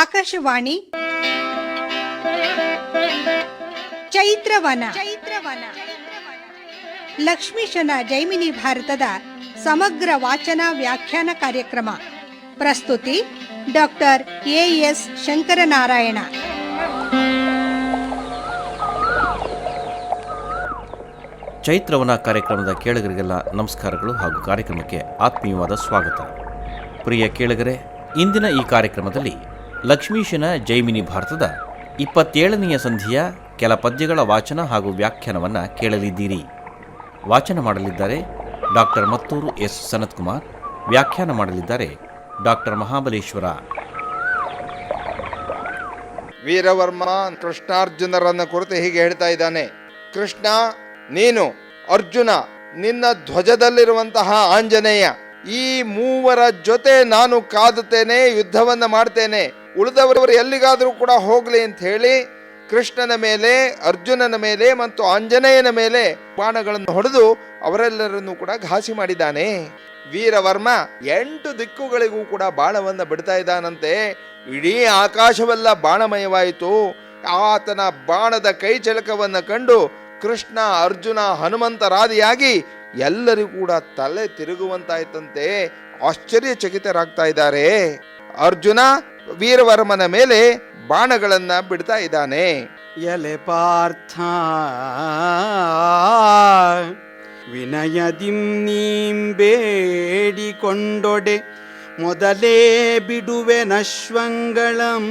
ಆಕಾಶವಾಣಿ ಚೈತ್ರವನ ಲಕ್ಷ್ಮೀಶನ ಜೈಮಿನಿ ಭಾರತದ ಸಮಗ್ರ ವಾಚನ ವ್ಯಾಖ್ಯಾನ ಕಾರ್ಯಕ್ರಮ. ಪ್ರಸ್ತುತಿ ಡಾಕ್ಟರ್ ಎಎಸ್ ಶಂಕರನಾರಾಯಣ. ಚೈತ್ರವನ ಕಾರ್ಯಕ್ರಮದ ಕೇಳುಗರಿಗೆಲ್ಲ ನಮಸ್ಕಾರಗಳು ಹಾಗೂ ಕಾರ್ಯಕ್ರಮಕ್ಕೆ ಆತ್ಮೀಯವಾದ ಸ್ವಾಗತ. ಪ್ರಿಯ ಕೇಳುಗರೆ, ಇಂದಿನ ಈ ಕಾರ್ಯಕ್ರಮದಲ್ಲಿ ಲಕ್ಷ್ಮೀಶನ ಜೈಮಿನಿ ಭಾರತದ 27ನೆಯ ಸಂಧಿಯ ಕೆಲ ಪದ್ಯಗಳ ವಾಚನ ಹಾಗೂ ವ್ಯಾಖ್ಯಾನವನ್ನು ಕೇಳಲಿದ್ದೀರಿ. ವಾಚನ ಮಾಡಲಿದ್ದಾರೆ ಡಾಕ್ಟರ್ ಮತ್ತೂರು ಎಸ್ ಸನತ್ಕುಮಾರ್. ವ್ಯಾಖ್ಯಾನ ಮಾಡಲಿದ್ದಾರೆ ಡಾಕ್ಟರ್ ಮಹಾಬಲೇಶ್ವರ. ವೀರವರ್ಮ ಕೃಷ್ಣಾರ್ಜುನರನ್ನು ಕುರಿತು ಹೀಗೆ ಹೇಳ್ತಾ ಇದ್ದಾನೆ. ಕೃಷ್ಣ, ನೀನು, ಅರ್ಜುನ, ನಿನ್ನ ಧ್ವಜದಲ್ಲಿರುವಂತಹ ಆಂಜನೇಯ, ಈ ಮೂವರ ಜೊತೆ ನಾನು ಕಾದುತ್ತೇನೆ, ಯುದ್ಧವನ್ನು ಮಾಡ್ತೇನೆ, ಉಳಿದವರು ಎಲ್ಲಿಗಾದರೂ ಕೂಡ ಹೋಗ್ಲಿ ಅಂತ ಹೇಳಿ ಕೃಷ್ಣನ ಮೇಲೆ, ಅರ್ಜುನನ ಮೇಲೆ ಮತ್ತು ಆಂಜನೇಯನ ಮೇಲೆ ಬಾಣಗಳನ್ನು ಹೊಡೆದು ಅವರೆಲ್ಲರನ್ನೂ ಕೂಡ ಘಾಸಿ ಮಾಡಿದ್ದಾನೆ. ವೀರವರ್ಮ 8 ದಿಕ್ಕುಗಳಿಗೂ ಕೂಡ ಬಾಣವನ್ನು ಬಿಡ್ತಾ ಇದ್ದಾನಂತೆ. ಇಡೀ ಆಕಾಶವೆಲ್ಲ ಬಾಣಮಯವಾಯಿತು. ಆತನ ಬಾಣದ ಕೈ ಚಳಕವನ್ನು ಕಂಡು ಕೃಷ್ಣ, ಅರ್ಜುನ, ಹನುಮಂತರಾದಿಯಾಗಿ ಎಲ್ಲರಿಗೂ ಕೂಡ ತಲೆ ತಿರುಗುವಂತಾಯ್ತಂತೆ. ಆಶ್ಚರ್ಯಚಕಿತರಾಗ್ತಾ ಇದ್ದಾರೆ. ಅರ್ಜುನ ವೀರವರ್ಮನ ಮೇಲೆ ಬಾಣಗಳನ್ನ ಬಿಡ್ತಾ ಇದ್ದಾನೆ. ಎಲೆ ಪಾರ್ಥ, ವಿನಯದಿಂ ನೀಂ ಬೇಡಿಕೊಂಡೊಡೆ ಮೊದಲೇ ಬಿಡುವೆ ನಶ್ವಂಗಳಂ,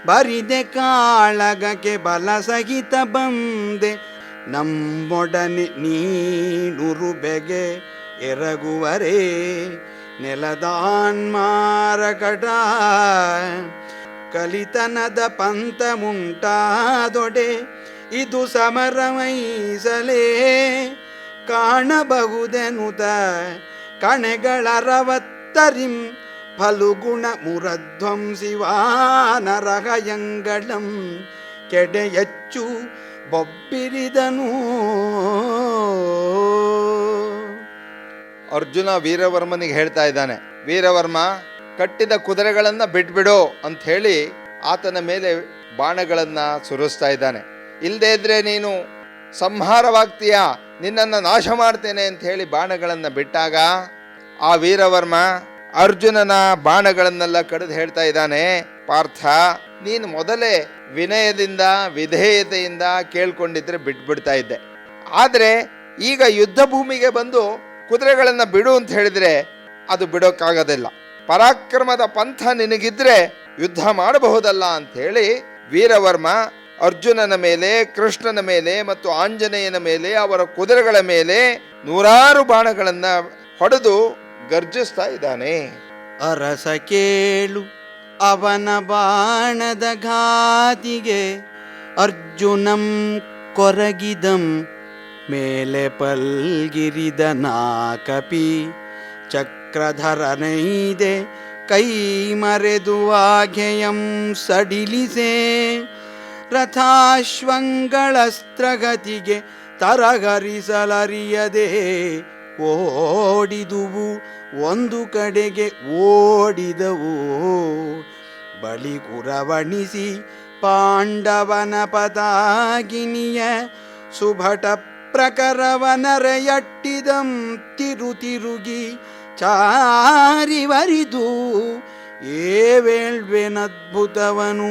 ಬರಿದೆ ಕಾಳಗಕ್ಕೆ ಬಲ ಸಹಿತ ಬಂದೆ, ನಮ್ಮೊಡನೆ ನೀನುರು ಬೆಗೆ ಎರಗುವರೇ ನೆಲದಾನ್ಮಾರಕಟ, ಕಲಿತನದ ಪಂಥ ಮುಂಟಾದೊಡೆ ಇದು ಸಮರಮೈಸಲೇ, ಕಾಣಬಹುದೆನುತ ಕಣೆಗಳರವತ್ತರಿಂ ಫಲುಗುಣ ಮುರಧ್ವಂಸಿವಾನರಹಯಂಗಳಂ, ಕೆಡೆಯಚ್ಚು ಬೊಬ್ಬಿರಿದನು. ಅರ್ಜುನ ವೀರವರ್ಮನಿಗೆ ಹೇಳ್ತಾ ಇದ್ದಾನೆ, ವೀರವರ್ಮ, ಕಟ್ಟಿದ ಕುದುರೆಗಳನ್ನ ಬಿಟ್ಬಿಡು ಅಂತ ಹೇಳಿ ಆತನ ಮೇಲೆ ಬಾಣಗಳನ್ನ ಸುರಿಸ್ತಾ ಇದ್ದಾನೆ. ಇಲ್ಲದೇ ಇದ್ರೆ ನೀನು ಸಂಹಾರವಾಗ್ತೀಯ, ನಿನ್ನನ್ನು ನಾಶ ಮಾಡ್ತೇನೆ ಅಂತ ಹೇಳಿ ಬಾಣಗಳನ್ನ ಬಿಟ್ಟಾಗ ಆ ವೀರವರ್ಮ ಅರ್ಜುನನ ಬಾಣಗಳನ್ನೆಲ್ಲ ಕಡಿದು ಹೇಳ್ತಾ ಇದ್ದಾನೆ, ಪಾರ್ಥ, ನೀನು ಮೊದಲೇ ವಿನಯದಿಂದ ವಿಧೇಯತೆಯಿಂದ ಕೇಳ್ಕೊಂಡಿದ್ರೆ ಬಿಟ್ಬಿಡ್ತಾ ಇದ್ದೆ. ಆದರೆ ಈಗ ಯುದ್ಧ ಭೂಮಿಗೆ ಬಂದು ಕುದುರೆಗಳನ್ನ ಬಿಡು ಅಂತ ಹೇಳಿದ್ರೆ ಅದು ಬಿಡೋಕ್ಕಾಗೋದಿಲ್ಲ. ಪರಾಕ್ರಮದ ಪಂಥ ನಿನಗಿದ್ರೆ ಯುದ್ಧ ಮಾಡಬಹುದಲ್ಲ ಅಂತ ಹೇಳಿ ವೀರವರ್ಮ ಅರ್ಜುನನ ಮೇಲೆ, ಕೃಷ್ಣನ ಮೇಲೆ ಮತ್ತು ಆಂಜನೇಯನ ಮೇಲೆ, ಅವರ ಕುದುರೆಗಳ ಮೇಲೆ 100 ಬಾಣಗಳನ್ನ ಹೊಡೆದು ಗರ್ಜಿಸ್ತಾ ಇದ್ದಾನೆ. ಅರಸ ಕೇಳು ಅವನ ಬಾಣದ ಘಾತಿಗೆ, ಅರ್ಜುನಂ ಕೊರಗಿದಂ ಮೇಲೆ ಪಲ್ಗಿರಿದ ನಾಕಪಿ, ಚಕ್ರಧರನೈದೆ ಕೈ ಮರೆದು ಆಘೆಯಂ ಸಡಿಲಿಸೆ, ರಥಾಶ್ವಂಗಳಸ್ತ್ರಗತಿಗೆ ತರಗರಿಸಲರಿಯದೆ ಓಡಿದುವು, ಒಂದು ಕಡೆಗೆ ಓಡಿದವು. ಬಳಿ ಕುರವಣಿಸಿ ಪಾಂಡವನ ಪತಾಗಿನಿಯ ಸುಭಟ ಪ್ರಕರವನರೆಯಟ್ಟಿದಂ ತಿರುಗಿ ಚಾರಿವರಿದು ಏವೇಳ್ವೆನದ್ಭುತವನು.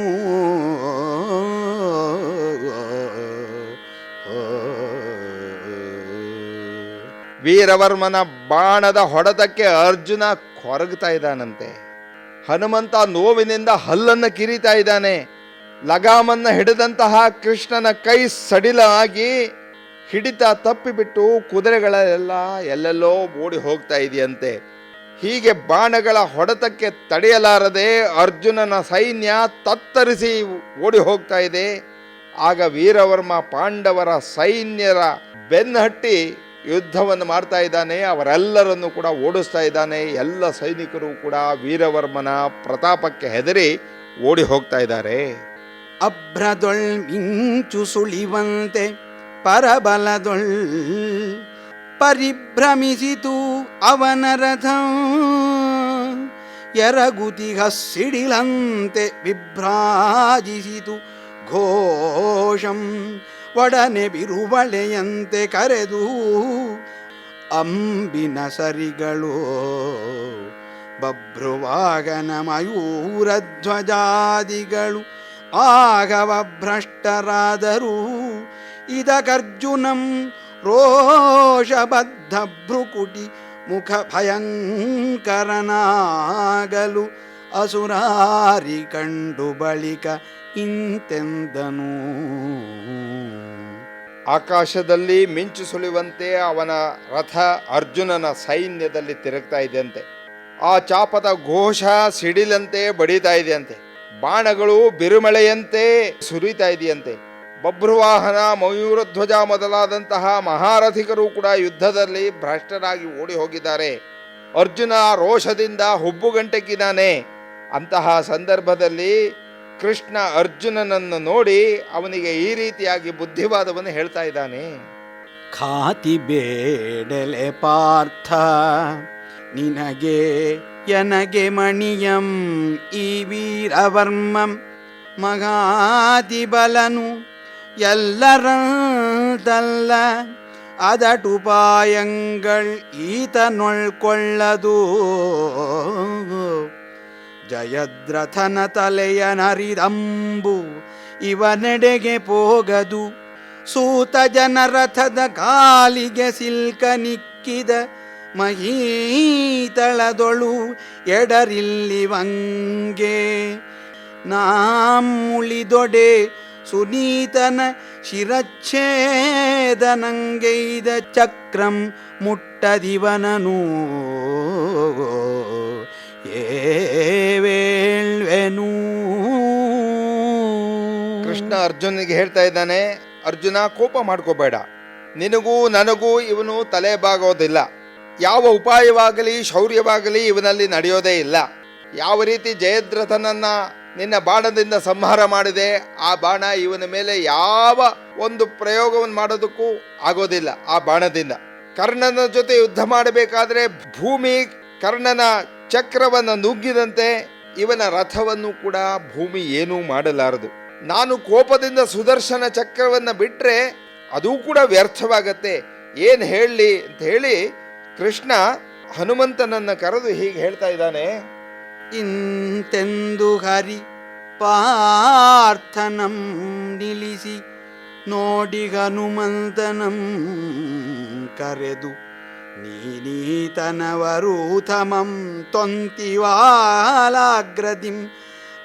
ವೀರವರ್ಮನ ಬಾಣದ ಹೊಡೆತಕ್ಕೆ ಅರ್ಜುನ ಕೊರಗ್ತಾ ಇದ್ದಾನಂತೆ. ಹನುಮಂತ ನೋವಿನಿಂದ ಹಲ್ಲನ್ನು ಕಿರಿತಾ ಇದ್ದಾನೆ. ಲಗಾಮನ್ನ ಹಿಡಿದಂತಹ ಕೃಷ್ಣನ ಕೈ ಸಡಿಲಾಗಿ ಹಿಡಿತ ತಪ್ಪಿಬಿಟ್ಟು ಕುದುರೆಗಳೆಲ್ಲ ಎಲ್ಲೆಲ್ಲೋ ಓಡಿ ಹೋಗ್ತಾ ಇದೆಯಂತೆ. ಹೀಗೆ ಬಾಣಗಳ ಹೊಡೆತಕ್ಕೆ ತಡೆಯಲಾರದೆ ಅರ್ಜುನನ ಸೈನ್ಯ ತತ್ತರಿಸಿ ಓಡಿ ಹೋಗ್ತಾ ಇದೆ. ಆಗ ವೀರವರ್ಮ ಪಾಂಡವರ ಸೈನ್ಯರ ಬೆನ್ನಹಟ್ಟಿ ಯುದ್ಧವನ್ನು ಮಾಡ್ತಾ ಇದ್ದಾನೆ. ಅವರೆಲ್ಲರನ್ನು ಕೂಡ ಓಡಿಸ್ತಾ ಇದ್ದಾನೆ. ಎಲ್ಲ ಸೈನಿಕರು ಕೂಡ ವೀರವರ್ಮನ ಪ್ರತಾಪಕ್ಕೆ ಹೆದರಿ ಓಡಿ ಹೋಗ್ತಾ ಇದ್ದಾರೆ. ಅಭ್ರದೊಳ್ ಮಿಂಚು ಸುಳಿವಂತೆ ಪರಬಲದೊಳ್ ಪರಿಭ್ರಮಿಸಿತು ಅವನ ರಥ, ಎರಗುತಿಗ ಸಿಡಿಲಂತೆ ವಿಭ್ರಾಜಿಸಿತು ಘೋಷಂ. ಒಡನೆ ಬಿರುಬಳೆಯಂತೆ ಕರೆದು ಅಂಬಿನ ಸರಿಗಳು ಬಭ್ರುವಾಗನ ಮಯೂರಧ್ವಜಾದಿಗಳು ಆಗವ ಭ್ರಷ್ಟರಾದರು. ಇದಕರ್ಜುನಂ ರೋಷಬದ್ಧ ಭ್ರುಕುಟಿ ಮುಖ ಭಯಂಕರನಾಗಲು ಅಸುರಾರಿ ಕಂಡು ಬಳಿಕ ಇಂತೆಂದನು. ಆಕಾಶದಲ್ಲಿ ಮಿಂಚು ಸುಳಿಯುವಂತೆ ಅವನ ರಥ ಅರ್ಜುನನ ಸೈನ್ಯದಲ್ಲಿ ತಿರುಗ್ತಾ ಇದೆಯಂತೆ. ಆ ಚಾಪದ ಘೋಷ ಸಿಡಿಲಂತೆ ಬಡಿತಾ ಇದೆಯಂತೆ. ಬಾಣಗಳು ಬಿರುಮಳೆಯಂತೆ ಸುರಿತಾ ಇದೆಯಂತೆ. ಬಭ್ರುವಾಹನ, ಮಯೂರಧ್ವಜ ಮೊದಲಾದಂತಹ ಮಹಾರಥಿಕರು ಕೂಡ ಯುದ್ಧದಲ್ಲಿ ಭ್ರಷ್ಟರಾಗಿ ಓಡಿ ಹೋಗಿದ್ದಾರೆ. ಅರ್ಜುನ ರೋಷದಿಂದ ಹುಬ್ಬುಗಂಟಕ್ಕಿದ್ದಾನೆ. ಅಂತಹ ಸಂದರ್ಭದಲ್ಲಿ ಕೃಷ್ಣ ಅರ್ಜುನನನ್ನು ನೋಡಿ ಅವನಿಗೆ ಈ ರೀತಿಯಾಗಿ ಬುದ್ಧಿವಾದವನ್ನು ಹೇಳ್ತಾ ಇದ್ದಾನೆ. ಖಾತಿ ಬೇಡಲೆ ಪಾರ್ಥ ನಿನಗೆ ಎನಗೆ ಮಣಿಯಂ ಈ ವೀರವರ್ಮಂ ಮಗಾದಿಬಲನು ಎಲ್ಲರಂತಲ್ಲ ಅದಟುಪಾಯಂಗಳ್ ಈತನೊಳ್ಕೊಳ್ಳದು. ಜಯದ್ರಥನ ತಲೆಯ ನರಿದಂಬು ಇವನೆಡೆಗೆ ಪೋಗದು. ಸೂತ ಜನರಥದ ಕಾಲಿಗೆ ಸಿಲ್ಕ ನಿಕ್ಕಿದ ಮಹೀತಳದೊಳು ಎಡರಿಲ್ಲಿವಂಗೆ. ನಾಮುಳಿದೊಡೆ ಸುನೀತನ ಶಿರಚ್ಛೇದನಂಗೈದ ಚಕ್ರಂ ಮುಟ್ಟದಿವನನು ಏವೇಳ್ವೆನು. ಕೃಷ್ಣ ಅರ್ಜುನಿಗೆ ಹೇಳ್ತಾ ಇದ್ದಾನೆ, ಅರ್ಜುನ ಕೋಪ ಮಾಡ್ಕೋಬೇಡ, ನಿನಗೂ ನನಗೂ ಇವನು ತಲೆ ಬಾಗೋದಿಲ್ಲ. ಯಾವ ಉಪಾಯವಾಗಲಿ ಶೌರ್ಯವಾಗಲಿ ಇವನಲ್ಲಿ ನಡೆಯೋದೇ ಇಲ್ಲ. ಯಾವ ರೀತಿ ಜಯದ್ರಥನನ್ನ ನಿನ್ನ ಬಾಣದಿಂದ ಸಂಹಾರ ಮಾಡಿದೆ, ಆ ಬಾಣ ಇವನ ಮೇಲೆ ಯಾವ ಒಂದು ಪ್ರಯೋಗವನ್ನು ಮಾಡೋದಕ್ಕೂ ಆಗೋದಿಲ್ಲ. ಆ ಬಾಣದಿಂದ ಕರ್ಣನ ಜೊತೆ ಯುದ್ಧ ಮಾಡಬೇಕಾದ್ರೆ ಭೂಮಿ ಕರ್ಣನ ಚಕ್ರವನ್ನು ನುಗ್ಗಿದಂತೆ ಇವನ ರಥವನ್ನು ಕೂಡ ಭೂಮಿ ಏನೂ ಮಾಡಲಾರದು. ನಾನು ಕೋಪದಿಂದ ಸುದರ್ಶನ ಚಕ್ರವನ್ನು ಬಿಟ್ರೆ ಅದು ಕೂಡ ವ್ಯರ್ಥವಾಗತ್ತೆ. ಏನು ಹೇಳಲಿ ಅಂತ ಹೇಳಿ ಕೃಷ್ಣ ಹನುಮಂತನನ್ನು ಕರೆದು ಹೀಗೆ ಹೇಳ್ತಾ ಇದ್ದಾನೆ. ಇಂತೆಂದು ಹರಿ ಪಾರ್ಥನಂ ನಿಲ್ಲಿಸಿ ನೋಡಿ ಹನುಮಂತನಂ ಕರೆದು ನೀನೀತನವರೂಥಮಂ ತೊಂತಿವಾಲಾಗ್ರದಿಂ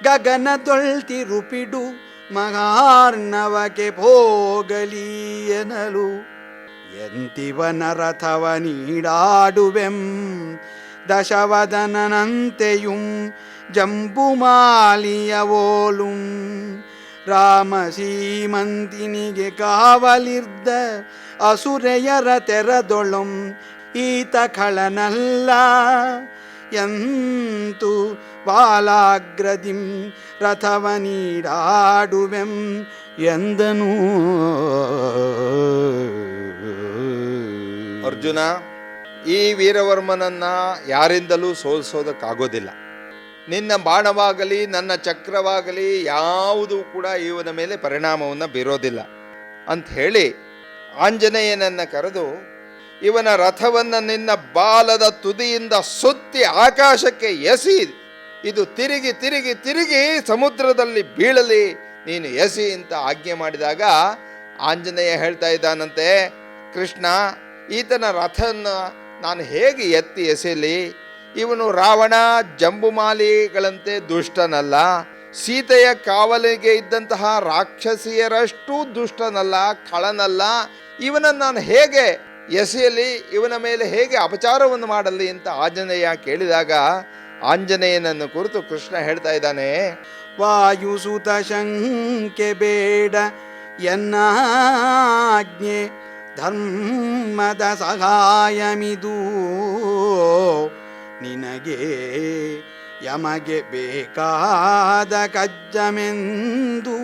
ಗಗನದೊಳ್ತಿರುಪಿಡು ಮಹಾರ್ಣವಕ್ಕೆ ಭೋಗಲಿ ಎನಲು. ಎಂತಿವನ ರಥವ ನೀಡಾಡುವೆಂ ದಶವದನನಂತೆಯುಂ ಜಂಬುಮಾಲಿಯವೋಲುಂ. ರಾಮ ಸೀಮಂತಿನಿಗೆ ಕಾವಲಿರ್ದ ಅಸುರೆಯರ ತೆರದೊಳಂ ಈತ ಖಳನಲ್ಲ. ಎಂತು ಬಾಲಾಗ್ರದಿಂ ರಥವ ನೀಡಾಡುವೆಂ ಎಂದನು. ಅರ್ಜುನ, ಈ ವೀರವರ್ಮನನ್ನ ಯಾರಿಂದಲೂ ಸೋಲಿಸೋದಕ್ಕಾಗೋದಿಲ್ಲ. ನಿನ್ನ ಬಾಣವಾಗಲಿ ನನ್ನ ಚಕ್ರವಾಗಲಿ ಯಾವುದೂ ಕೂಡ ಇವನ ಮೇಲೆ ಪರಿಣಾಮವನ್ನು ಬೀರೋದಿಲ್ಲ ಅಂತ ಹೇಳಿ ಆಂಜನೇಯನನ್ನ ಕರೆದು ಇವನ ರಥವನ್ನು ನಿನ್ನ ಬಾಲದ ತುದಿಯಿಂದ ಸುತ್ತಿ ಆಕಾಶಕ್ಕೆ ಎಸಿ, ಇದು ತಿರುಗಿ ತಿರುಗಿ ತಿರುಗಿ ಸಮುದ್ರದಲ್ಲಿ ಬೀಳಲಿ, ನೀನು ಎಸಿ ಅಂತ ಆಜ್ಞೆ ಮಾಡಿದಾಗ ಆಂಜನೇಯ ಹೇಳ್ತಾ ಇದ್ದಾನಂತೆ, ಕೃಷ್ಣ, ಈತನ ರಥವನ್ನು ನಾನು ಹೇಗೆ ಎತ್ತಿ ಎಸೆಯಲಿ? ಇವನು ರಾವಣ ಜಂಬುಮಾಲಿಗಳಂತೆ ದುಷ್ಟನಲ್ಲ, ಸೀತೆಯ ಕಾವಲಿಗೆ ಇದ್ದಂತಹ ರಾಕ್ಷಸಿಯರಷ್ಟು ದುಷ್ಟನಲ್ಲ, ಖಳನಲ್ಲ. ಇವನನ್ನು ನಾನು ಹೇಗೆ ಎಸೆಯಲಿ, ಇವನ ಮೇಲೆ ಹೇಗೆ ಅಪಚಾರವನ್ನು ಮಾಡಲಿ ಅಂತ ಆಂಜನೇಯ ಕೇಳಿದಾಗ ಆಂಜನೇಯನನ್ನು ಕುರಿತು ಕೃಷ್ಣ ಹೇಳ್ತಾ ಇದ್ದಾನೆ. ವಾಯುಸುತ ಶಂಕೆ ಬೇಡ ಎನ್ನಾಜ್ಞೆ ಧರ್ಮದ ಸಹಾಯಮಿದು. ನಿನಗೆ ಯಮಗೆ ಬೇಕಾದ ಕಜ್ಜಮೆಂದು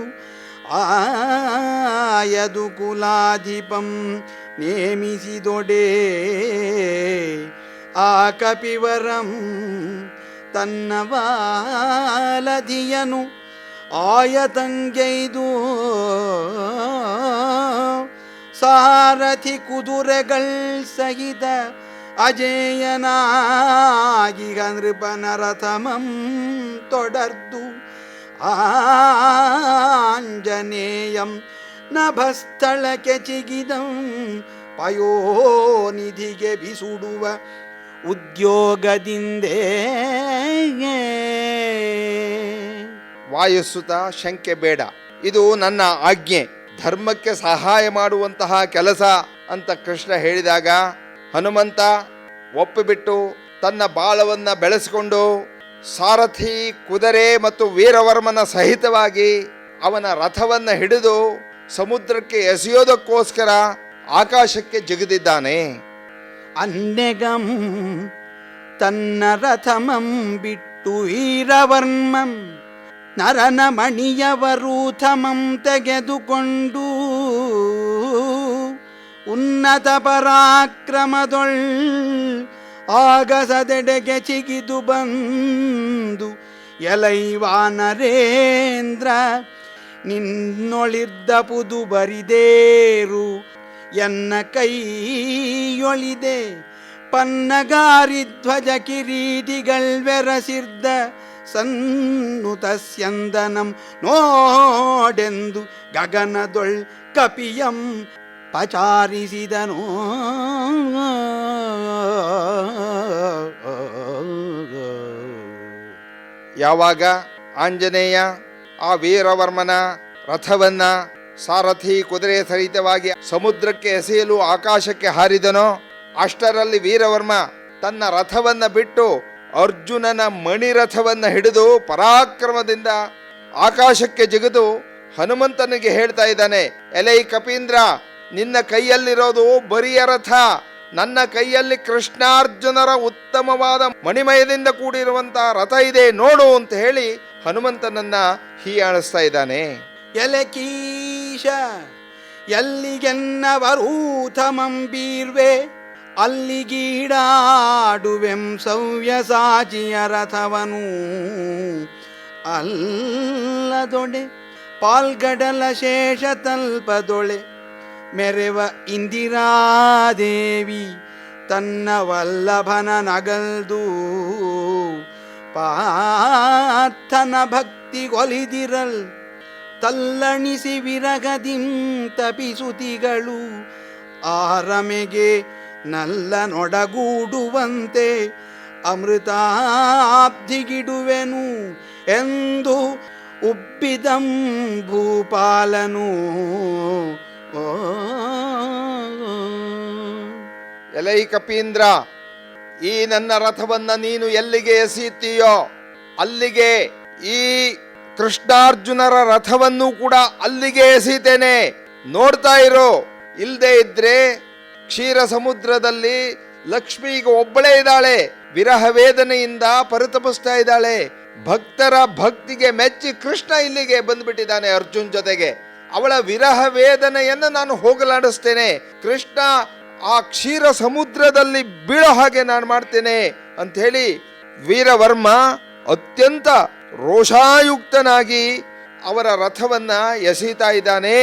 ಆಯದು ಕುಲಾಧಿಪಂ ನೇಮಿಸಿದೊಡೆ. ಆ ಕಪಿವರಂ ತನ್ನ ವಾಲಧಿಯನು ಆಯತಂಗೈದು ಸಾರಥಿ ಕುದುರೆಗಳ್ ಸಹಿತ ಅಜೇಯನಾಗಿಗ ನೃಪನ ರಥಮಂ ತೊಡರ್ದು ಆಂಜನೇಯಂ ನಭಸ್ಥಳಕ್ಕೆ ಚಿಗಿದಂ ಪಯೋನಿಧಿಗೆ ಬಿಸುಡುವ ಉದ್ಯೋಗದಿಂದೇ. ವಾಯುಸುತ, ಶಂಕೆ ಬೇಡ, ಇದು ನನ್ನ ಆಜ್ಞೆ, ಧರ್ಮಕ್ಕೆ ಸಹಾಯ ಮಾಡುವಂತಹ ಕೆಲಸ ಅಂತ ಕೃಷ್ಣ ಹೇಳಿದಾಗ ಹನುಮಂತ ಒಪ್ಪಿಬಿಟ್ಟು ತನ್ನ ಬಾಳವನ್ನ ಬೆಳೆಸಿಕೊಂಡು ಸಾರಥಿ ಕುದುರೆ ಮತ್ತು ವೀರವರ್ಮನ ಸಹಿತವಾಗಿ ಅವನ ರಥವನ್ನ ಹಿಡಿದು ಸಮುದ್ರಕ್ಕೆ ಎಸೆಯೋದಕ್ಕೋಸ್ಕರ ಆಕಾಶಕ್ಕೆ ಜಿಗಿದಿದ್ದಾನೆ. ಅನ್ನೆಗಂ ತನ್ನ ರಥಮಂ ಬಿಟ್ಟು ವೀರವರ್ಮಂ ನರನ ಮಣಿಯವರೂಥಮಂ ತೆಗೆದುಕೊಂಡು ಉನ್ನತ ಪರಾಕ್ರಮದೊಳ್ ಆಗಸದೆಡೆಗೆ ಚಿಗಿದು ಬಂದು ಎಲೈವಾನರೇಂದ್ರ ನಿನ್ನೊಳಿದ್ದ ಪುದು ಬರಿದೇರು ಎನ್ನ ಕೈಯೊಳಿದೆ ಪನ್ನಗಾರಿ ಧ್ವಜ ಕಿರೀಟಿಗಳ್ವೆರಸಿರ್ದ ಸನ್ನುತ ಸ್ಯಂದನಂ ನೋಡೆಂದು ಗಗನದೊಳ್ ಕಪಿಯಂ ಪಚಾರಿಸಿದನು. ಯಾವಾಗ ಆಂಜನೇಯ ಆ ವೀರವರ್ಮನ ರಥವನ್ನ ಸಾರಥಿ ಕುದುರೆ ಸಹಿತವಾಗಿ ಸಮುದ್ರಕ್ಕೆ ಎಸೆಯಲು ಆಕಾಶಕ್ಕೆ ಹಾರಿದನೋ ಅಷ್ಟರಲ್ಲಿ ವೀರವರ್ಮ ತನ್ನ ರಥವನ್ನ ಬಿಟ್ಟು ಅರ್ಜುನನ ಮಣಿರಥವನ್ನ ಹಿಡಿದು ಪರಾಕ್ರಮದಿಂದ ಆಕಾಶಕ್ಕೆ ಜಿಗಿದು ಹನುಮಂತನಿಗೆ ಹೇಳ್ತಾ ಇದ್ದಾನೆ, ಎಲೈ ಕಪೀಂದ್ರ, ನಿನ್ನ ಕೈಯಲ್ಲಿರೋದು ಬರಿಯ ರಥ, ನನ್ನ ಕೈಯಲ್ಲಿ ಕೃಷ್ಣಾರ್ಜುನರ ಉತ್ತಮವಾದ ಮಣಿಮಯದಿಂದ ಕೂಡಿರುವಂತಹ ರಥ ಇದೆ ನೋಡು ಅಂತ ಹೇಳಿ ಹನುಮಂತನನ್ನ ಹೀಯಾಳಿಸ್ತಾ ಇದ್ದಾನೆ. ಎಲೆಕೀಶ ಎಲ್ಲಿಗೆನ್ನವರೂಥಮಂ ಬೀರ್ವೆ ಅಲ್ಲಿಗೀಡಾಡುವೆಂ ಸವ್ಯಸಾಚಿಯ ರಥವನು ಅಲ್ಲದೊಡೆ ಪಾಲ್ಗಡಲ ಶೇಷ ತಲ್ಪದೊಳೆ ಮೆರೆವ ಇಂದಿರಾದೇವಿ ತನ್ನ ವಲ್ಲಭನ ನಗಲ್ದು ಪಾರ್ಥನ ಭಕ್ತಿಗೊಲಿದಿರಲ್ ತಲ್ಲಣಿಸಿ ವಿರಗದಿಂ ತಪಿಸುತಿಗಳು ಆರಮೆಗೆ ನಲ್ಲ ನೊಡಗೂಡುವಂತೆ ಅಮೃತಾಬ್ಧಿಗಿಡುವೆನು ಎಂದು ಉಬ್ಬಿದಂ ಭೂಪಾಲನು. ಎಲೈ ಕಪೀಂದ್ರ, ಈ ನನ್ನ ರಥವನ್ನ ನೀನು ಎಲ್ಲಿಗೆ ಎಸೆಯುತ್ತೀಯೋ ಅಲ್ಲಿಗೆ ಈ ಕೃಷ್ಣಾರ್ಜುನರ ರಥವನ್ನು ಕೂಡ ಅಲ್ಲಿಗೆ ಎಸೀತೇನೆ, ನೋಡ್ತಾ ಇರೋ. ಇಲ್ಲದೆ ಇದ್ರೆ ಕ್ಷೀರ ಸಮುದ್ರದಲ್ಲಿ ಲಕ್ಷ್ಮಿಗೆ ಒಬ್ಬಳೇ ಇದ್ದಾಳೆ, ವಿರಹ ವೇದನೆಯಿಂದ ಪರಿತಪಿಸ್ತಾ ಇದ್ದಾಳೆ. ಭಕ್ತರ ಭಕ್ತಿಗೆ ಮೆಚ್ಚಿ ಕೃಷ್ಣ ಇಲ್ಲಿಗೆ ಬಂದ್ಬಿಟ್ಟಿದ್ದಾನೆ ಅರ್ಜುನ್ ಜೊತೆಗೆ. ಅವಳ ವಿರಹ ವೇದನೆಯನ್ನು ನಾನು ಹೋಗಲಾಡಿಸ್ತೇನೆ. ಕೃಷ್ಣ ಆ ಕ್ಷೀರ ಸಮುದ್ರದಲ್ಲಿ ಬೀಳೋ ಹಾಗೆ ನಾನು ಮಾಡ್ತೇನೆ ಅಂತ ಹೇಳಿ ವೀರವರ್ಮ ಅತ್ಯಂತ ರೋಷಾಯುಕ್ತನಾಗಿ ಅವರ ರಥವನ್ನ ಎಸೀತಾ ಇದ್ದಾನೆ.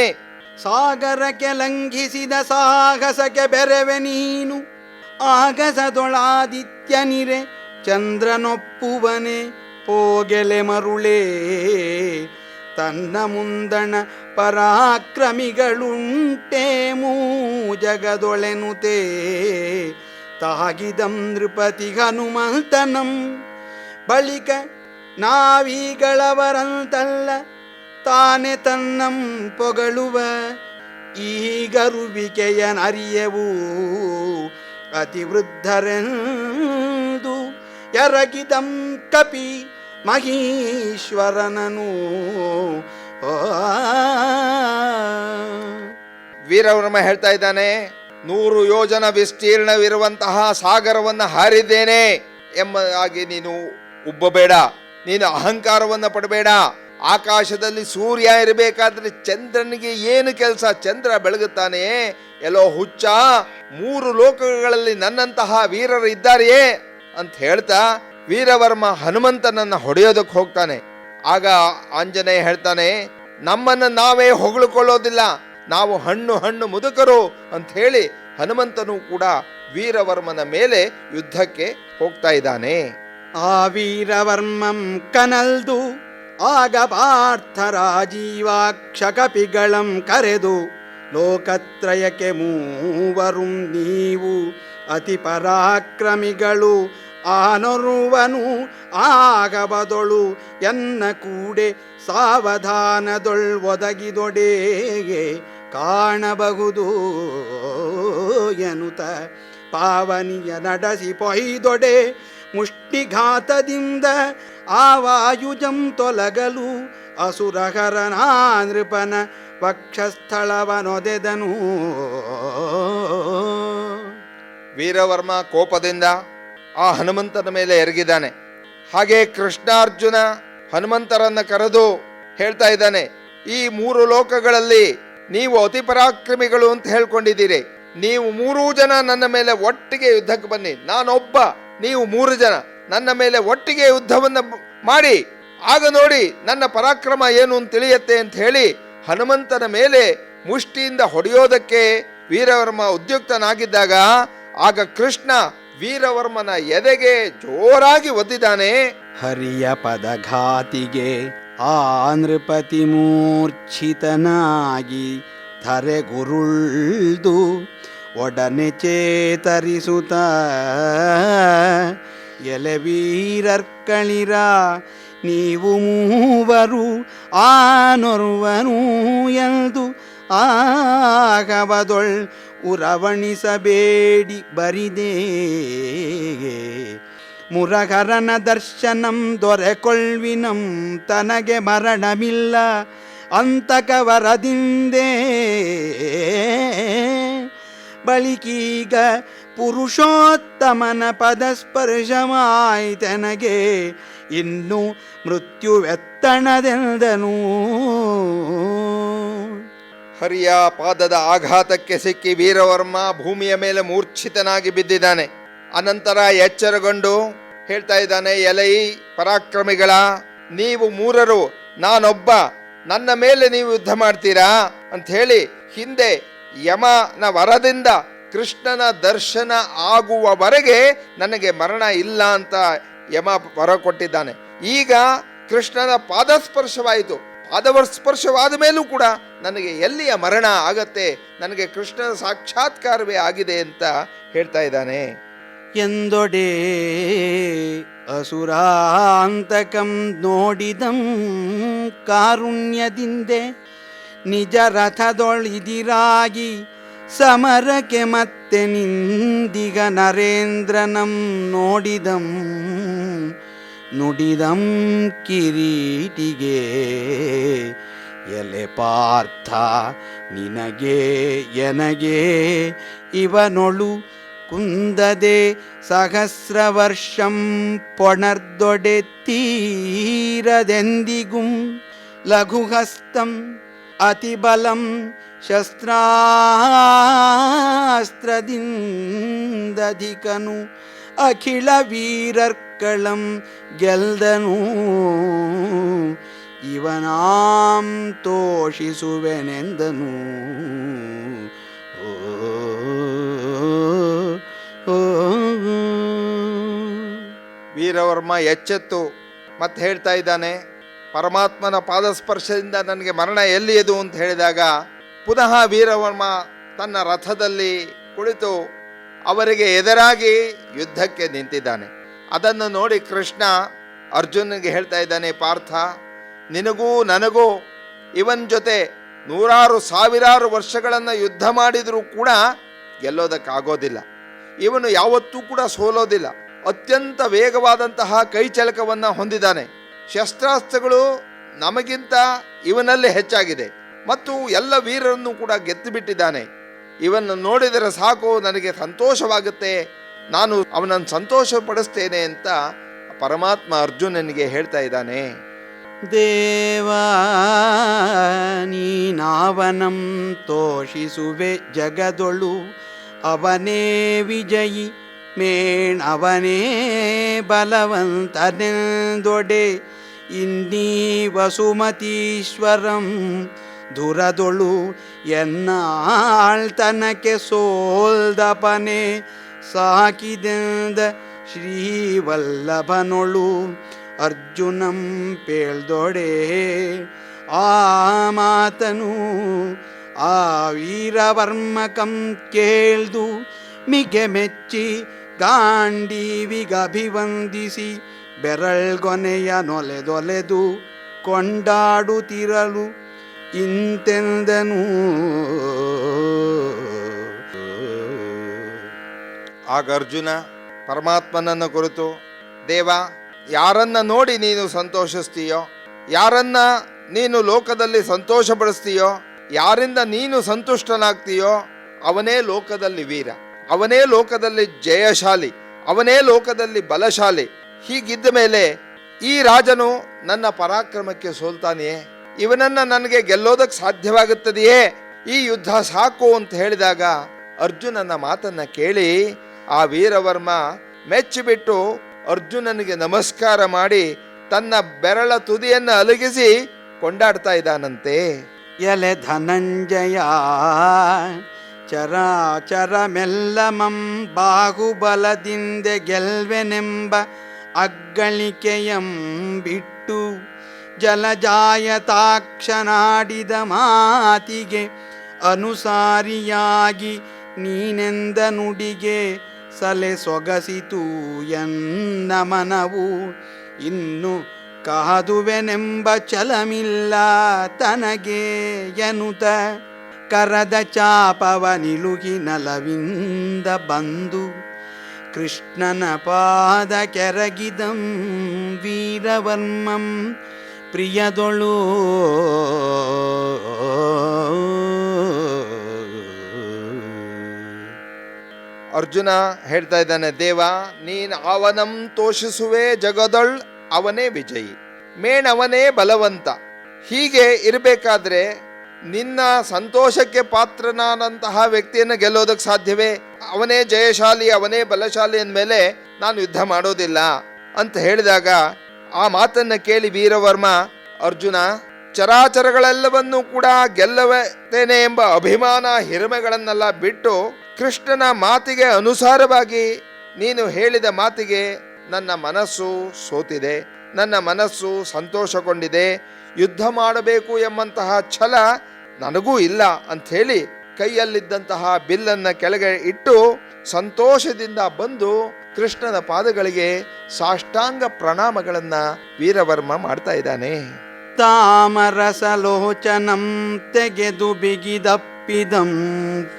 ಸಾಗರಕ್ಕೆ ಲಂಘಿಸಿದ ಸಾಹಸಕ್ಕೆ ಬೆರೆವೆ ನೀನು, ಆಗಸದೊಳಾದಿತ್ಯನಿರೆ ಚಂದ್ರನೊಪ್ಪುವನೆ ಪೋಗೆಲೆ ಮರುಳೇ. ತನ್ನ ಮುಂದಣ ಪರಾಕ್ರಮಿಗಳುಂಟೇ ಮೂ ಜಗದೊಳೆನುತೇ ತಾಗಿದಂ ನೃಪತಿ ಹನುಮಂತನಂ. ಬಳಿಕ ನಾವೀಗಳವರಂತಲ್ಲ ತಾನೆ ತನ್ನಂ ಪೊಗಳುವ ಈಗರುವಿಕೆಯನರಿಯವು ಅತಿವೃದ್ಧರೆಂದು ಎರಗಿದಂ ಕಪಿ ಮಹೀಶ್ವರನನು. ವೀರವರ್ಮ ಹೇಳ್ತಾ ಇದ್ದಾನೆ, 100 ಯೋಜನ ವಿಸ್ತೀರ್ಣವಿರುವಂತಹ ಸಾಗರವನ್ನ ಹಾರಿದ್ದೇನೆ ಎಂಬುದಾಗಿ ನೀನು ಉಬ್ಬಬೇಡ, ನೀನು ಅಹಂಕಾರವನ್ನ ಪಡಬೇಡ. ಆಕಾಶದಲ್ಲಿ ಸೂರ್ಯ ಇರಬೇಕಾದ್ರೆ ಚಂದ್ರನಿಗೆ ಏನು ಕೆಲಸ? ಚಂದ್ರ ಬೆಳಗುತ್ತಾನೆ. ಎಲ್ಲೋ ಹುಚ್ಚ, 3 ಲೋಕಗಳಲ್ಲಿ ನನ್ನಂತಹ ವೀರರು ಇದ್ದಾರೆಯೇ ಅಂತ ಹೇಳ್ತಾ ವೀರವರ್ಮ ಹನುಮಂತನನ್ನ ಹೊಡೆಯೋದಕ್ಕೆ ಹೋಗ್ತಾನೆ. ಆಗ ಆಂಜನೇಯ ಹೇಳ್ತಾನೆ, ನಮ್ಮನ್ನು ನಾವೇ ಹೊಗಳಿಕೊಳ್ಳೋದಿಲ್ಲ, ನಾವು ಹಣ್ಣು ಮುದುಕರು ಅಂತ ಹೇಳಿ ಹನುಮಂತನು ಕೂಡ ವೀರವರ್ಮನ ಮೇಲೆ ಯುದ್ಧಕ್ಕೆ ಹೋಗ್ತಾ ಇದ್ದಾನೆ. ಆ ವೀರವರ್ಮಂ ಕನಲ್ದು ಆಗ ಪಾರ್ಥ ರಾಜೀವಾಕ್ಷ ಕಪಿಗಳಂ ಕರೆದು, ಲೋಕತ್ರಯಕ್ಕೆ ಮೂವರುಂ ನೀವು ಅತಿ ಪರಾಕ್ರಮಿಗಳು, ಆನೊರುವನು ಆಗಬದೊಳು ಎನ್ನ ಕೂಡೆ ಸಾವಧಾನದೊಳ್ ಒದಗಿದೊಡೆಗೆ ಕಾಣಬಹುದು ಎನುತ ಪಾವನಿಯ ನಡೆಸಿ ಪೊಯ್ದೊಡೆ ಮುಷ್ಟಿಘಾತದಿಂದ ಆವಾಯುಜಂ ತೊಲಗಲು ಅಸುರಹರನ ನೃಪನ ವಕ್ಷಸ್ಥಳವನೊದೆದನು. ವೀರವರ್ಮ ಕೋಪದಿಂದ ಆ ಹನುಮಂತನ ಮೇಲೆ ಎರಗಿದ್ದಾನೆ. ಹಾಗೆ ಕೃಷ್ಣಾರ್ಜುನ ಹನುಮಂತರನ್ನ ಕರೆದು ಹೇಳ್ತಾ ಇದ್ದಾನೆ, ಈ 3 ಲೋಕಗಳಲ್ಲಿ ನೀವು ಅತಿ ಪರಾಕ್ರಮಿಗಳು ಅಂತ ಹೇಳ್ಕೊಂಡಿದ್ದೀರಿ, ನೀವು 3 ಜನ ನನ್ನ ಮೇಲೆ ಒಟ್ಟಿಗೆ ಯುದ್ಧಕ್ಕೆ ಬನ್ನಿ, ನಾನೊಬ್ಬ, ನೀವು 3 ಜನ ನನ್ನ ಮೇಲೆ ಒಟ್ಟಿಗೆ ಯುದ್ಧವನ್ನ ಮಾಡಿ, ಆಗ ನೋಡಿ ನನ್ನ ಪರಾಕ್ರಮ ಏನು ಅಂತ ತಿಳಿಯತ್ತೆ ಅಂತ ಹೇಳಿ ಹನುಮಂತನ ಮೇಲೆ ಮುಷ್ಟಿಯಿಂದ ಹೊಡೆಯೋದಕ್ಕೆ ವೀರವರ್ಮ ಉದ್ಯುಕ್ತನಾಗಿದ್ದಾಗ ಆಗ ಕೃಷ್ಣ ವೀರವರ್ಮನ ಎದೆಗೆ ಜೋರಾಗಿ ಒದ್ದಿದ್ದಾನೆ. ಹರಿಯ ಪದಘಾತಿಗೆ ಆ ನೃಪತಿ ಮೂರ್ಛಿತನಾಗಿ ಧರೆಗುರುಳ್ದು ಒಡನೆ ಚೇತರಿಸುತ್ತ, ಎಲೆ ವೀರರ್ಕಳಿರ ನೀವು ಮೂವರು ಆನೊರುವನು ಎಂದು ಆಗಬದೊಳ್ ಉರವಣಿಸಬೇಡಿ ಬರಿದೇ. ಮುರಹರನ ದರ್ಶನಂ ದೊರೆಕೊಳ್ವಿನಂ ತನಗೆ ಮರಣಮಿಲ್ಲ ಅಂತಕವರದಿಂದೇ. ಬಳಿಕೀಗ ಪುರುಷೋತ್ತಮನ ಪದಸ್ಪರ್ಶಮಾಯ್ತನಗೆ ಇನ್ನು ಮೃತ್ಯುವೆತ್ತಣದೆಂದನು. ಹರಿಯ ಪಾದದ ಆಘಾತಕ್ಕೆ ಸಿಕ್ಕಿ ವೀರವರ್ಮ ಭೂಮಿಯ ಮೇಲೆ ಮೂರ್ಛಿತನಾಗಿ ಬಿದ್ದಿದ್ದಾನೆ. ಅನಂತರ ಎಚ್ಚರಗೊಂಡು ಹೇಳ್ತಾ ಇದ್ದಾನೆ, ಎಲೈ ಪರಾಕ್ರಮಿಗಳ, ನೀವು 3ರು ನಾನೊಬ್ಬ, ನನ್ನ ಮೇಲೆ ನೀವು ಯುದ್ಧ ಮಾಡ್ತೀರಾ ಅಂತ ಹೇಳಿ ಹಿಂದೆ ಯಮನ ವರದಿಂದ ಕೃಷ್ಣನ ದರ್ಶನ ಆಗುವವರೆಗೆ ನನಗೆ ಮರಣ ಇಲ್ಲ ಅಂತ ಯಮ ವರ ಕೊಟ್ಟಿದ್ದಾನೆ. ಈಗ ಕೃಷ್ಣನ ಪಾದಸ್ಪರ್ಶವಾಯಿತು, ಪಾದಸ್ಪರ್ಶವಾದ ಮೇಲೂ ಕೂಡ ನನಗೆ ಎಲ್ಲಿಯ ಮರಣ ಆಗತ್ತೆ, ನನಗೆ ಕೃಷ್ಣನ ಸಾಕ್ಷಾತ್ಕಾರವೇ ಆಗಿದೆ ಅಂತ ಹೇಳ್ತಾ ಇದ್ದಾನೆ. ಎಂದೊಡೆ ಅಸುರಾಂತಕಂ ನೋಡಿದಂ ಕಾರುಣ್ಯದಿಂದೆ ನಿಜ ರಥದೊಳಿದಿರಾಗಿ ಸಮರಕ್ಕೆ ಮತ್ತೆ ನಿಂದಿಗ ನರೇಂದ್ರನಂ ನೋಡಿದಂ ನುಡಿದಂ ಕಿರೀಟಿಗೆ, ಎಲೆ ಪಾರ್ಥ ನಿನಗೆ ಎನಗೆ ಇವನೊಳು ಕುಂದದೆ ಸಹಸ್ರ ವರ್ಷಂ ಪೊಣರ್ದೊಡೆ ತೀರದೆಂದಿಗುಂ ಲಘುಹಸ್ತಂ ಅತಿಬಲಂ ಶಸ್ತ್ರಾಸ್ತ್ರದಿಂದಧಿಕನು ಅಖಿಲ ವೀರರ್ಕಳಂ ಗೆಲ್ದನು. ಇವನಾಂ ತೋಷಿಸುವೆನೆಂದನು. ವೀರವರ್ಮ ಎಚ್ಚೆತ್ತು ಮತ್ತೆ ಹೇಳ್ತಾ ಇದ್ದಾನೆ, ಪರಮಾತ್ಮನ ಪಾದಸ್ಪರ್ಶದಿಂದ ನನಗೆ ಮರಣ ಎಲ್ಲಿಯದು ಅಂತ ಹೇಳಿದಾಗ ಪುನಃ ವೀರವರ್ಮ ತನ್ನ ರಥದಲ್ಲಿ ಕುಳಿತು ಅವರಿಗೆ ಎದುರಾಗಿ ಯುದ್ಧಕ್ಕೆ ನಿಂತಿದ್ದಾನೆ. ಅದನ್ನು ನೋಡಿ ಕೃಷ್ಣ ಅರ್ಜುನನಿಗೆ ಹೇಳ್ತಾ ಇದ್ದಾನೆ, ಪಾರ್ಥ, ನಿನಗೂ ನನಗೂ ಇವನ್ ಜೊತೆ 100,000 ವರ್ಷಗಳನ್ನು ಯುದ್ಧ ಮಾಡಿದರೂ ಕೂಡ ಗೆಲ್ಲೋದಕ್ಕಾಗೋದಿಲ್ಲ. ಇವನು ಯಾವತ್ತೂ ಕೂಡ ಸೋಲೋದಿಲ್ಲ. ಅತ್ಯಂತ ವೇಗವಾದಂತಹ ಕೈಚಳಕವನ್ನು ಹೊಂದಿದ್ದಾನೆ. ಶಸ್ತ್ರಾಸ್ತ್ರಗಳು ನಮಗಿಂತ ಇವನಲ್ಲಿ ಹೆಚ್ಚಾಗಿದೆ ಮತ್ತು ಎಲ್ಲ ವೀರರನ್ನು ಕೂಡ ಗೆದ್ದು ಬಿಟ್ಟಿದ್ದಾನೆ. ಇವನ್ನು ನೋಡಿದರೆ ಸಾಕು, ನನಗೆ ಸಂತೋಷವಾಗುತ್ತೆ, ನಾನು ಅವನನ್ನು ಸಂತೋಷ ಪಡಿಸ್ತೇನೆ ಅಂತ ಪರಮಾತ್ಮ ಅರ್ಜುನನಿಗೆ ಹೇಳ್ತಾ ಇದ್ದಾನೆ. ದೇವಾ ನೀನಾವನಂ ತೋಷಿಸುವೆ ಜಗದೊಳು, ಅವನೇ ವಿಜಯಿ ಮೇಣವನೇ ಬಲವಂತನೆಂದೊಡೆ ಇನ್ನೀ ವಸುಮತೀಶ್ವರಂ ದುರದೊಳು ಎನ್ನಾಳ್ತನಕ್ಕೆ ಸೋಲ್ದಪನೆ ಸಾಕಿದೆಂದ ಶ್ರೀವಲ್ಲಭನೊಳು ಅರ್ಜುನಂ ಪೇಳ್ದೊಡೆ ಆ ಮಾತನು ಆ ವೀರವರ್ಮಕಂ ಕೇಳ್ದು ಮಿಗೆ ಮೆಚ್ಚಿ ಗಾಂಡೀವಿಗಭಿವಂದಿಸಿ ಬೆರಳ್ಗೊನೆಯ ನೊಲೆದೊಲೆದು ಕೊಂಡಾಡುತ್ತಿರಲು ಇಂತೆಂದನು. ಆಗ ಅರ್ಜುನ ಪರಮಾತ್ಮನನ್ನು ಕುರಿತು, ದೇವ, ಯಾರನ್ನ ನೋಡಿ ನೀನು ಸಂತೋಷಿಸ್ತೀಯೋ, ಯಾರನ್ನ ನೀನು ಲೋಕದಲ್ಲಿ ಸಂತೋಷಪಡಿಸ್ತೀಯೋ, ಯಾರಿಂದ ನೀನು ಸಂತುಷ್ಟನಾಗ್ತೀಯೋ ಅವನೇ ಲೋಕದಲ್ಲಿ ವೀರ, ಅವನೇ ಲೋಕದಲ್ಲಿ ಜಯಶಾಲಿ, ಅವನೇ ಲೋಕದಲ್ಲಿ ಬಲಶಾಲಿ. ಹೀಗಿದ್ದ ಮೇಲೆ ಈ ರಾಜನು ನನ್ನ ಪರಾಕ್ರಮಕ್ಕೆ ಸೋಲ್ತಾನೆಯೇ? ಇವನನ್ನ ನನಗೆ ಗೆಲ್ಲೋದಕ್ಕೆ ಸಾಧ್ಯವಾಗುತ್ತದೆಯೇ? ಈ ಯುದ್ಧ ಸಾಕು ಅಂತ ಹೇಳಿದಾಗ ಅರ್ಜುನನ ಮಾತನ್ನ ಕೇಳಿ ಆ ವೀರವರ್ಮ ಮೆಚ್ಚಿಬಿಟ್ಟು ಅರ್ಜುನನಿಗೆ ನಮಸ್ಕಾರ ಮಾಡಿ ತನ್ನ ಬೆರಳ ತುದಿಯನ್ನು ಅಲುಗಿಸಿ ಕೊಂಡಾಡ್ತಾ ಇದ್ದಾನಂತೆ. ಎಲೆ ಧನಂಜಯ ಚರಾಚರಮೆಲ್ಲಮಂ ಬಾಹುಬಲದಿಂದ ಗೆಲ್ವೆನೆಂಬ ಅಗ್ಗಳಿಕೆಯಂ ಬಿಟ್ಟು ಜಲಜಾಯತಾಕ್ಷನಾಡಿದ ಮಾತಿಗೆ ಅನುಸಾರಿಯಾಗಿ ನೀನೆಂದ ನುಡಿಗೆ ಸಲೆ ಸೊಗಸಿತು ಎನ್ನ ಮನವು. ಇನ್ನು ಕಾದುವೆನೆಂಬ ಛಲಮಿಲ್ಲ ತನಗೆ ಎನುತ ಕರದ ಚಾಪವ ನಿಲುಗಿ ನಲವಿಂದ ಬಂದು ಕೃಷ್ಣನ ಪಾದ ಕೆರಗಿದಂ ವೀರವರ್ಮಂ ಪ್ರಿಯದೊಳು. ಅರ್ಜುನ ಹೇಳ್ತಾ ಇದ್ದಾನೆ, ದೇವ, ನೀನ್ ಅವನಂ ತೋಷಿಸುವೆ ಜಗದೊಳ್, ಅವನೇ ವಿಜಯಿ, ಮೇಣವನೇ ಬಲವಂತ. ಹೀಗೆ ಇರಬೇಕಾದ್ರೆ ನಿನ್ನ ಸಂತೋಷಕ್ಕೆ ಪಾತ್ರನಾದಂತಹ ವ್ಯಕ್ತಿಯನ್ನು ಗೆಲ್ಲೋದಕ್ಕೆ ಸಾಧ್ಯವೇ? ಅವನೇ ಜಯಶಾಲಿ, ಅವನೇ ಬಲಶಾಲಿ ಅಂದಮೇಲೆ ನಾನು ಯುದ್ಧ ಮಾಡೋದಿಲ್ಲ ಅಂತ ಹೇಳಿದಾಗ ಆ ಮಾತನ್ನ ಕೇಳಿ ವೀರವರ್ಮ, ಅರ್ಜುನ, ಚರಾಚರಗಳೆಲ್ಲವನ್ನೂ ಕೂಡ ಗೆಲ್ಲುತ್ತೇನೆ ಎಂಬ ಅಭಿಮಾನ ಹಿರಿಮೆಗಳನ್ನೆಲ್ಲ ಬಿಟ್ಟು ಕೃಷ್ಣನ ಮಾತಿಗೆ ಅನುಸಾರವಾಗಿ ನೀನು ಹೇಳಿದ ಮಾತಿಗೆ ನನ್ನ ಮನಸ್ಸು ಸೋತಿದೆ, ನನ್ನ ಮನಸ್ಸು ಸಂತೋಷಗೊಂಡಿದೆ, ಯುದ್ಧ ಮಾಡಬೇಕು ಎಂಬಂತಹ ಛಲ ನನಗೂ ಇಲ್ಲ ಅಂಥೇಳಿ ಕೈಯಲ್ಲಿದ್ದಂತಹ ಬಿಲ್ಲನ್ನು ಕೆಳಗೆ ಇಟ್ಟು ಸಂತೋಷದಿಂದ ಬಂದು ಕೃಷ್ಣನ ಪಾದಗಳಿಗೆ ಸಾಷ್ಟಾಂಗ ಪ್ರಣಾಮಗಳನ್ನ ವೀರವರ್ಮ ಮಾಡ್ತಾ ಇದ್ದಾನೆ. ತಾಮರಸಲೋಚನಂ ತೆಗೆದು ಬಿಗಿದಪ್ಪಿದಂ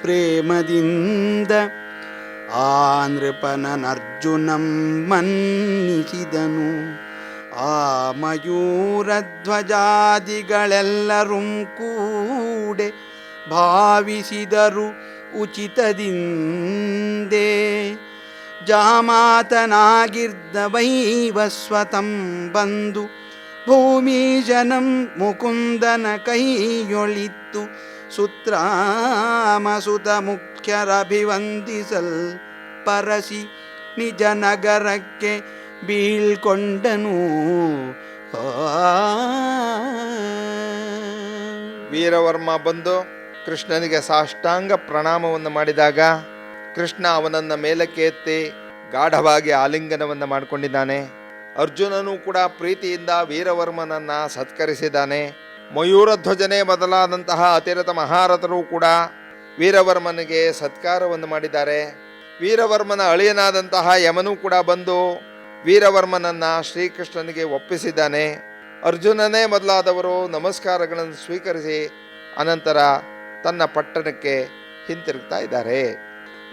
ಪ್ರೇಮದಿಂದ ಆ ನೃಪನರ್ಜುನಂ ಮನ್ನಿಸಿದನು. ಆ ಮಯೂರಧ್ವಜಾದಿಗಳೆಲ್ಲರೂ ಕೂಡೆ ಭಾವಿಸಿದರು ಉಚಿತದಿಂದೇ. ಜಾಮಾತನಾಗಿರ್ದ ವೈವಸ್ವತಂ ಬಂದು ಭೂಮಿಜನಂ ಮುಕುಂದನ ಕೈಯೊಳಿತ್ತು ಸುತ್ರಾಮಸುತ ಮುಖ್ಯರಭಿವಂದಿಸಲ್ ಪರಸಿ ನಿಜ ನಗರಕ್ಕೆ ಬೀಳ್ಕೊಂಡನು. ವೀರವರ್ಮ ಬಂದು ಕೃಷ್ಣನಿಗೆ ಸಾಷ್ಟಾಂಗ ಪ್ರಣಾಮವನ್ನು ಮಾಡಿದಾಗ ಕೃಷ್ಣ ಅವನನ್ನ ಮೇಲಕ್ಕೆ ಎತ್ತಿ ಗಾಢವಾಗಿ ಆಲಿಂಗನವನ್ನು ಮಾಡಿಕೊಂಡಿದ್ದಾನೆ. ಅರ್ಜುನನು ಕೂಡ ಪ್ರೀತಿಯಿಂದ ವೀರವರ್ಮನನ್ನ ಸತ್ಕರಿಸಿದ್ದಾನೆ. ಮಯೂರಧ್ವಜನೇ ಮೊದಲಾದಂತಹ ಅತಿರಥ ಮಹಾರಥರು ಕೂಡ ವೀರವರ್ಮನಿಗೆ ಸತ್ಕಾರವನ್ನು ಮಾಡಿದ್ದಾರೆ. ವೀರವರ್ಮನ ಅಳಿಯನಾದಂತಹ ಯಮನು ಕೂಡ ಬಂದು ವೀರವರ್ಮನನ್ನ ಶ್ರೀಕೃಷ್ಣನಿಗೆ ಒಪ್ಪಿಸಿದ್ದಾನೆ. ಅರ್ಜುನನೇ ಮೊದಲಾದವರು ನಮಸ್ಕಾರಗಳನ್ನು ಸ್ವೀಕರಿಸಿ ಅನಂತರ ತನ್ನ ಪಟ್ಟಣಕ್ಕೆ ಹಿಂತಿರುಗ್ತಾ ಇದ್ದಾರೆ.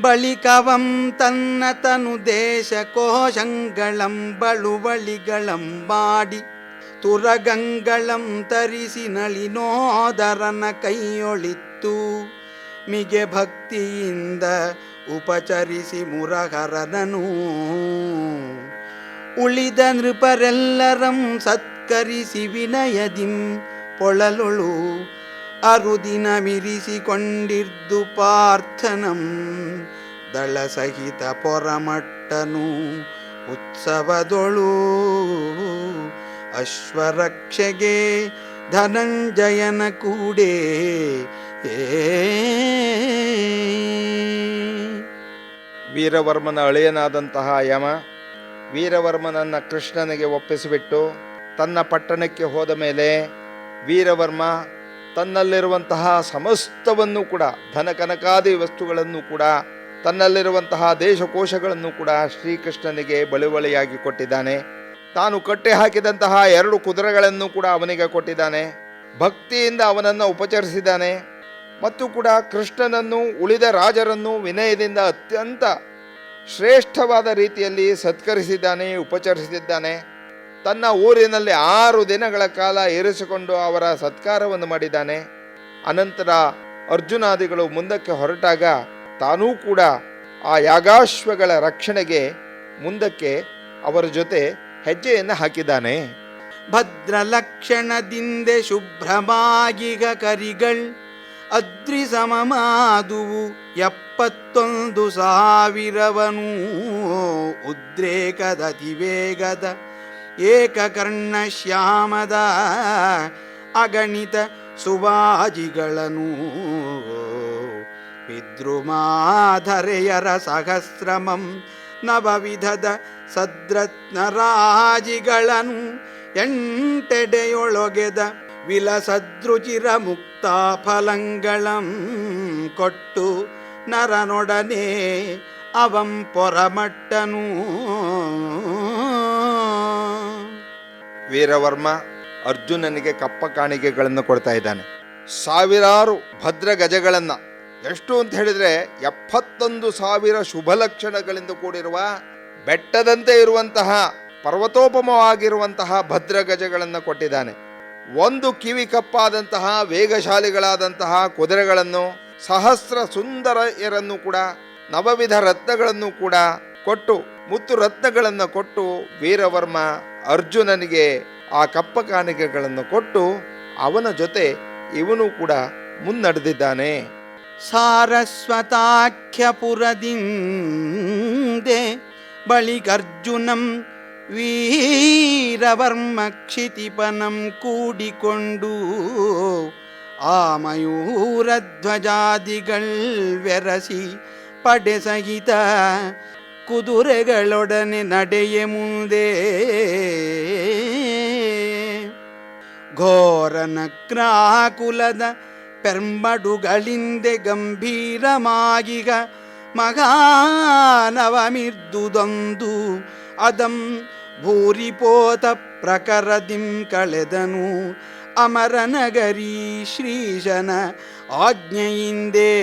ಬಳಿಕವಂ ತನ್ನ ತನು ದೇಶ ಕೋಶಂಗಳಂ ಬಳುವಳಿಗಳಂ ಮಾಡಿ ತುರಗಂಗಳಂ ತರಿಸಿ ನಳಿನೋದರನ ಕೈಯೊಳಿತ್ತು. ಮಿಗೆ ಭಕ್ತಿಯಿಂದ ಉಪಚರಿಸಿ ಮುರಹರನನು ಉಳಿದ ನೃಪರೆಲ್ಲರಂ ಸತ್ಕರಿಸಿ ವಿನಯದಿಂ ಪೊಳಲುಳು ಅರುದಿನ ಮಿರಿಸಿಕೊಂಡಿರ್ದು ಪಾರ್ಥನಂ ದಳ ಸಹಿತ ಪೊರಮಟ್ಟನು ಉತ್ಸವದೊಳು ಅಶ್ವರಕ್ಷೆಗೆ ಧನಂಜಯನ ಕೂಡೇ ವೀರವರ್ಮನ ಅಳಿಯನಾದಂತಹ ಯಮ ವೀರವರ್ಮನನ್ನು ಕೃಷ್ಣನಿಗೆ ಒಪ್ಪಿಸಿಬಿಟ್ಟು ತನ್ನ ಪಟ್ಟಣಕ್ಕೆ ಹೋದ ಮೇಲೆ ವೀರವರ್ಮ ತನ್ನಲ್ಲಿರುವಂತಹ ಸಮಸ್ತವನ್ನು ಕೂಡ ಧನ ಕನಕಾದಿ ವಸ್ತುಗಳನ್ನು ಕೂಡ ತನ್ನಲ್ಲಿರುವಂತಹ ದೇಶಕೋಶಗಳನ್ನು ಕೂಡ ಶ್ರೀಕೃಷ್ಣನಿಗೆ ಬಳುವಳಿಯಾಗಿ ಕೊಟ್ಟಿದ್ದಾನೆ. ತಾನು ಕಟ್ಟಿ ಹಾಕಿದಂತಹ 2 ಕುದುರೆಗಳನ್ನು ಕೂಡ ಅವನಿಗೆ ಕೊಟ್ಟಿದ್ದಾನೆ. ಭಕ್ತಿಯಿಂದ ಅವನನ್ನು ಉಪಚರಿಸಿದ್ದಾನೆ ಮತ್ತು ಕೂಡ ಕೃಷ್ಣನನ್ನು ಉಳಿದ ರಾಜರನ್ನು ವಿನಯದಿಂದ ಅತ್ಯಂತ ಶ್ರೇಷ್ಠವಾದ ರೀತಿಯಲ್ಲಿ ಸತ್ಕರಿಸಿದ್ದಾನೆ, ಉಪಚರಿಸಿದ್ದಾನೆ. ತನ್ನ ಊರಿನಲ್ಲಿ 6 ದಿನಗಳ ಕಾಲ ಇರಿಸಿಕೊಂಡು ಅವರ ಸತ್ಕಾರವನ್ನು ಮಾಡಿದ್ದಾನೆ. ಅನಂತರ ಅರ್ಜುನಾದಿಗಳು ಮುಂದಕ್ಕೆ ಹೊರಟಾಗ ತಾನೂ ಕೂಡ ಆ ಯಾಗಾಶ್ವಗಳ ರಕ್ಷಣೆಗೆ ಮುಂದಕ್ಕೆ ಅವರ ಜೊತೆ ಹೆಜ್ಜೆಯನ್ನು ಹಾಕಿದ್ದಾನೆ. ಭದ್ರ ಲಕ್ಷಣದಿಂದೆ ಶುಭ್ರಮಾಗಿಗ ಕರಿಗಳ್ ಅದ್ರಿ ಸಮಮಾದುವು 71,000 ಉದ್ರೇಕದ ಅತಿವೇಗದ ಏಕಕರ್ಣ ಶ್ಯಾಮದ ಅಗಣಿತ ಸುವಾಜಿಗಳನ್ನು ವಿದ್ರುಮಾಧರೆಯರ ಸಹಸ್ರಮಂ ನವವಿಧದ ಸದ್ರತ್ನರಾಜಿಗಳನ್ನು ಎಂಟೆಡೆಯೊಳೊಗೆದ ವಿಲಸದೃಚಿರ ಮುಕ್ತ ಫಲಂಗಳಂ ಕೊಟ್ಟು ನರನೊಡನೆ ಅವಂ ಪೊರಮಟ್ಟನು. ವೀರವರ್ಮ ಅರ್ಜುನನಿಗೆ ಕಪ್ಪ ಕಾಣಿಕೆಗಳನ್ನು ಕೊಡ್ತಾ ಇದ್ದಾನೆ. 1000 ಭದ್ರ ಗಜಗಳನ್ನು, ಎಷ್ಟು ಅಂತ ಹೇಳಿದ್ರೆ 71,000 ಶುಭ ಲಕ್ಷಣಗಳಿಂದ ಕೂಡಿರುವ ಬೆಟ್ಟದಂತೆ ಇರುವಂತಹ ಪರ್ವತೋಪಮವಾಗಿರುವಂತಹ ಭದ್ರ ಗಜಗಳನ್ನು ಕೊಟ್ಟಿದ್ದಾನೆ. 1 ಕಿವಿ ಕಪ್ಪಾದಂತಹ ವೇಗಶಾಲಿಗಳಾದಂತಹ ಕುದುರೆಗಳನ್ನು, ಸಹಸ್ರ ಸುಂದರಿಯರನ್ನು ಕೂಡ, ನವವಿಧ ರತ್ನಗಳನ್ನು ಕೂಡ ಕೊಟ್ಟು, ಮುತ್ತು ರತ್ನಗಳನ್ನು ಕೊಟ್ಟು ವೀರವರ್ಮ ಅರ್ಜುನನಿಗೆ ಆ ಕಪ್ಪ ಕಾಣಿಕೆಗಳನ್ನು ಕೊಟ್ಟು ಅವನ ಜೊತೆ ಇವನು ಕೂಡ ಮುನ್ನಡೆದಿದ್ದಾನೆ. ಸಾರಸ್ವತಾಖ್ಯಪುರದಿಂದೆ ಬಳಿಗರ್ಜುನಂ ವೀರವರ್ಮ ಕ್ಷಿತಿಪನಂ ಕೂಡಿಕೊಂಡು ಆ ಮಯೂರಧ್ವಜಾದಿಗಳ್ ವೆರಸಿ ಪಡೆ ಸಹಿತ ಕುದುರೆಗಳೊಡನೆ ನಡೆಯೆ ಮುಂದೆ ಘೋರನಕ್ರಾಕುಲದ ಪೆರ್ಮಡುಗಳಿಂದೆ ಗಂಭೀರಮಾಗಿಗ ಮಗಾನವಮಿರ್ದುದೊಂದು ಅದಂ ಭೂರಿಪೋತ ಪ್ರಕರದಿಂ ಕಳೆದನು ಅಮರನಗರಿ ಶ್ರೀಶನ ಆಜ್ಞೆಯಿಂದೇ.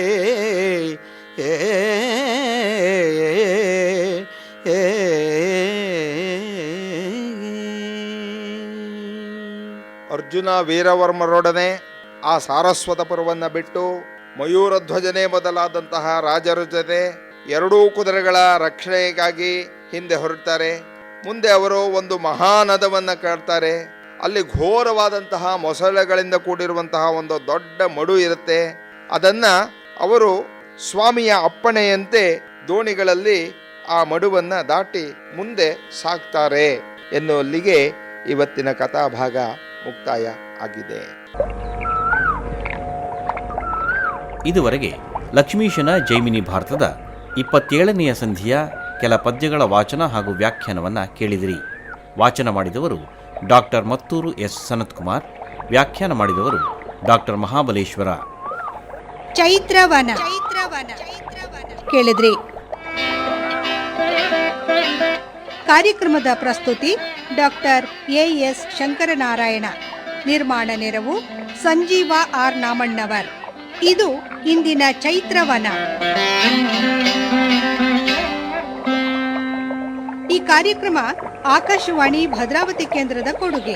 ಅರ್ಜುನ ವೀರವರ್ಮರೊಡನೆ ಆ ಸಾರಸ್ವತಪುರವನ್ನು ಬಿಟ್ಟು ಮಯೂರಧ್ವಜನೆ ಮೊದಲಾದಂತಹ ರಾಜರ ಜೊತೆ 2 ಕುದುರೆಗಳ ರಕ್ಷಣೆಗಾಗಿ ಹಿಂದೆ ಹೊರಡ್ತಾರೆ. ಮುಂದೆ ಅವರು ಒಂದು ಮಹಾನದವನ್ನು ಕಾಡ್ತಾರೆ. ಅಲ್ಲಿ ಘೋರವಾದಂತಹ ಮೊಸಳೆಗಳಿಂದ ಕೂಡಿರುವಂತಹ ಒಂದು ದೊಡ್ಡ ಮಡು ಇರುತ್ತೆ. ಅದನ್ನು ಅವರು ಸ್ವಾಮಿಯ ಅಪ್ಪಣೆಯಂತೆ ದೋಣಿಗಳಲ್ಲಿ ಆ ಮಡುವನ್ನು ದಾಟಿ ಮುಂದೆ ಸಾಕ್ತಾರೆ ಎನ್ನುವಲ್ಲಿಗೆ ಇವತ್ತಿನ ಕಥಾಭಾಗ ಮುಕ್ತಾಯ ಆಗಿದೆ. ಇದುವರೆಗೆ ಲಕ್ಷ್ಮೀಶನ ಜೈಮಿನಿ ಭಾರತದ 27ನೆಯ ಸಂಧಿಯ ಕೆಲ ಪದ್ಯಗಳ ವಾಚನ ಹಾಗೂ ವ್ಯಾಖ್ಯಾನವನ್ನು ಕೇಳಿದಿರಿ. ವಾಚನ ಮಾಡಿದವರು ಡಾಕ್ಟರ್ ಮತ್ತೂರು ಎಸ್ ಸನತ್ಕುಮಾರ್, ವ್ಯಾಖ್ಯಾನ ಮಾಡಿದವರು ಡಾಕ್ಟರ್ ಮಹಾಬಲೇಶ್ವರ. ಚೈತ್ರವನ ಕೇಳಿದ್ರಿ. ಕಾರ್ಯಕ್ರಮದ ಪ್ರಸ್ತುತಿ ಡಾಕ್ಟರ್ ಎಎಸ್ ಶಂಕರನಾರಾಯಣ. ನಿರ್ಮಾಣ ನೆರವು ಸಂಜೀವ ಆರ್ ನಾಮಣ್ಣವರ್. ಇದು ಇಂದಿನ ಚೈತ್ರವನ. ಈ ಕಾರ್ಯಕ್ರಮ ಆಕಾಶವಾಣಿ ಭದ್ರಾವತಿ ಕೇಂದ್ರದ ಕೊಡುಗೆ.